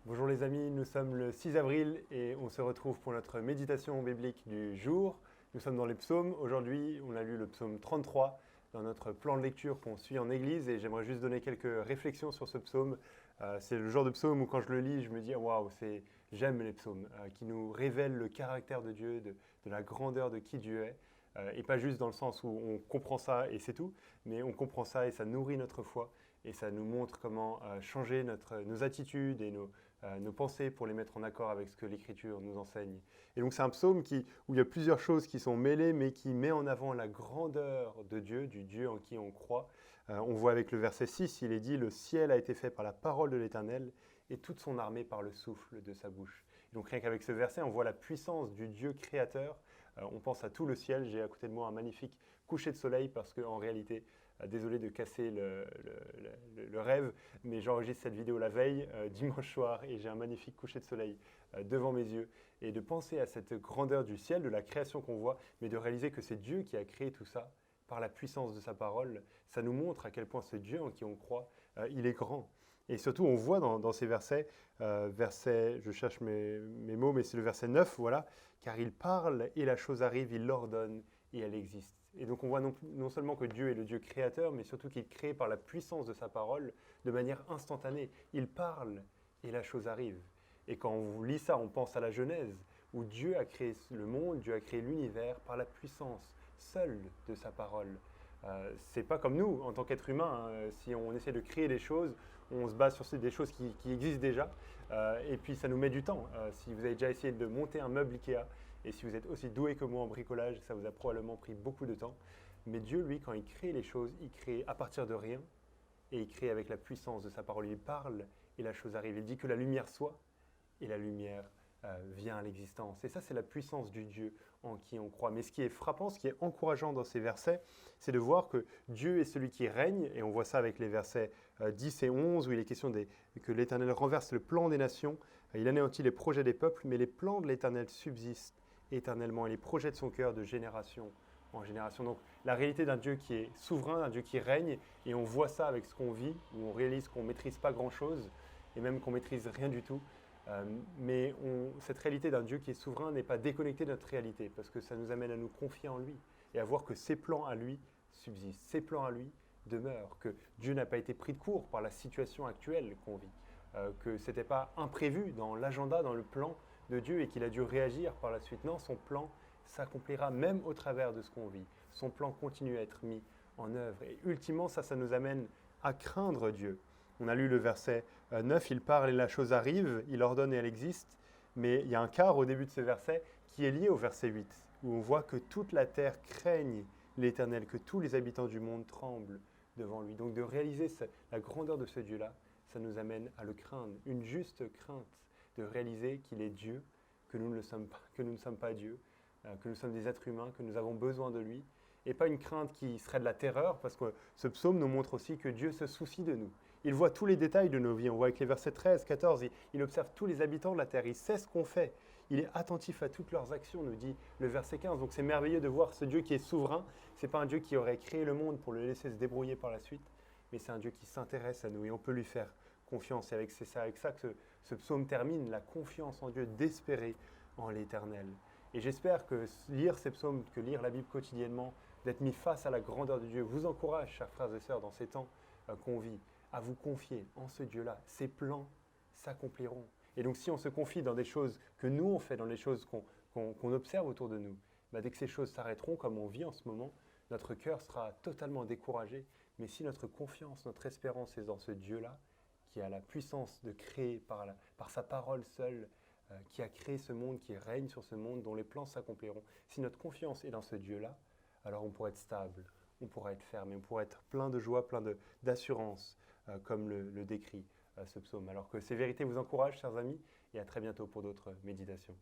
Bonjour les amis, nous sommes le 6 avril et on se retrouve pour notre méditation biblique du jour. Nous sommes dans les psaumes. Aujourd'hui, on a lu le psaume 33 dans notre plan de lecture qu'on suit en église et j'aimerais juste donner quelques réflexions sur ce psaume. C'est le genre de psaume où quand je le lis, je me dis waouh, j'aime les psaumes qui nous révèlent le caractère de Dieu, de la grandeur de qui Dieu est. Et pas juste dans le sens où on comprend ça et c'est tout, mais on comprend ça et ça nourrit notre foi et ça nous montre comment changer nos attitudes et nos pensées pour les mettre en accord avec ce que l'Écriture nous enseigne. Et donc c'est un psaume où il y a plusieurs choses qui sont mêlées, mais qui met en avant la grandeur de Dieu, du Dieu en qui on croit. On voit avec le verset 6, il est dit « Le ciel a été fait par la parole de l'Éternel et toute son armée par le souffle de sa bouche ». Donc rien qu'avec ce verset, on voit la puissance du Dieu créateur. On pense à tout le ciel. J'ai à côté de moi un magnifique coucher de soleil parce qu'en réalité, désolé de casser le rêve, mais j'enregistre cette vidéo la veille, dimanche soir, et j'ai un magnifique coucher de soleil devant mes yeux. Et de penser à cette grandeur du ciel, de la création qu'on voit, mais de réaliser que c'est Dieu qui a créé tout ça par la puissance de sa parole, ça nous montre à quel point ce Dieu en qui on croit, il est grand. Et surtout, on voit dans ces versets, je cherche mes mots, mais c'est le verset 9, voilà, car il parle et la chose arrive, il l'ordonne et elle existe. Et donc on voit non seulement que Dieu est le Dieu créateur, mais surtout qu'il crée par la puissance de sa parole de manière instantanée. Il parle et la chose arrive. Et quand on lit ça, on pense à la Genèse, où Dieu a créé le monde, Dieu a créé l'univers par la puissance seule de sa parole. C'est pas comme nous, en tant qu'être humain, si on essaie de créer des choses, on se base sur des choses qui existent déjà, et puis ça nous met du temps. Si vous avez déjà essayé de monter un meuble Ikea, et si vous êtes aussi doué que moi en bricolage, ça vous a probablement pris beaucoup de temps. Mais Dieu, lui, quand il crée les choses, il crée à partir de rien, et il crée avec la puissance de sa parole. Il parle, et la chose arrive. Il dit que la lumière soit, et la lumière vient à l'existence. Et ça, c'est la puissance du Dieu en qui on croit. Mais ce qui est frappant, ce qui est encourageant dans ces versets, c'est de voir que Dieu est celui qui règne, et on voit ça avec les versets 10 et 11, où il est question que l'Éternel renverse le plan des nations, il anéantit les projets des peuples, mais les plans de l'Éternel subsistent éternellement, et les projets de son cœur de génération en génération. Donc la réalité d'un Dieu qui est souverain, d'un Dieu qui règne, et on voit ça avec ce qu'on vit, où on réalise qu'on ne maîtrise pas grand-chose, et même qu'on ne maîtrise rien du tout. Mais cette réalité d'un Dieu qui est souverain n'est pas déconnectée de notre réalité, parce que ça nous amène à nous confier en lui et à voir que ses plans à lui subsistent, ses plans à lui demeurent, que Dieu n'a pas été pris de court par la situation actuelle qu'on vit, que ce n'était pas imprévu dans l'agenda, dans le plan de Dieu et qu'il a dû réagir par la suite. Non, son plan s'accomplira même au travers de ce qu'on vit. Son plan continue à être mis en œuvre. Et ultimement, ça nous amène à craindre Dieu. On a lu le verset 9, il parle et la chose arrive, il ordonne et elle existe. Mais il y a un quart au début de ce verset qui est lié au verset 8, où on voit que toute la terre craigne l'Éternel, que tous les habitants du monde tremblent devant lui. Donc de réaliser la grandeur de ce Dieu-là, ça nous amène à le craindre. Une juste crainte de réaliser qu'il est Dieu, que nous ne sommes pas Dieu, que nous sommes des êtres humains, que nous avons besoin de lui. Et pas une crainte qui serait de la terreur, parce que ce psaume nous montre aussi que Dieu se soucie de nous. Il voit tous les détails de nos vies. On voit avec les versets 13, 14, il observe tous les habitants de la terre. Il sait ce qu'on fait. Il est attentif à toutes leurs actions, nous dit le verset 15. Donc c'est merveilleux de voir ce Dieu qui est souverain. Ce n'est pas un Dieu qui aurait créé le monde pour le laisser se débrouiller par la suite, mais c'est un Dieu qui s'intéresse à nous et on peut lui faire confiance. Et c'est avec ça que ce psaume termine, la confiance en Dieu, d'espérer en l'Éternel. Et j'espère que lire ces psaumes, que lire la Bible quotidiennement, d'être mis face à la grandeur de Dieu, vous encourage, chers frères et sœurs, dans ces temps qu'on vit, à vous confier en ce Dieu-là. Ses plans s'accompliront. Et donc si on se confie dans des choses que nous on fait, dans les choses qu'on observe autour de nous, dès que ces choses s'arrêteront, comme on vit en ce moment, notre cœur sera totalement découragé. Mais si notre confiance, notre espérance est dans ce Dieu-là, qui a la puissance de créer par sa parole seule, qui a créé ce monde, qui règne sur ce monde, dont les plans s'accompliront. Si notre confiance est dans ce Dieu-là, alors on pourra être stable, on pourra être ferme, et on pourra être plein de joie, plein d'assurance, comme le décrit ce psaume. Alors que ces vérités vous encouragent, chers amis, et à très bientôt pour d'autres méditations.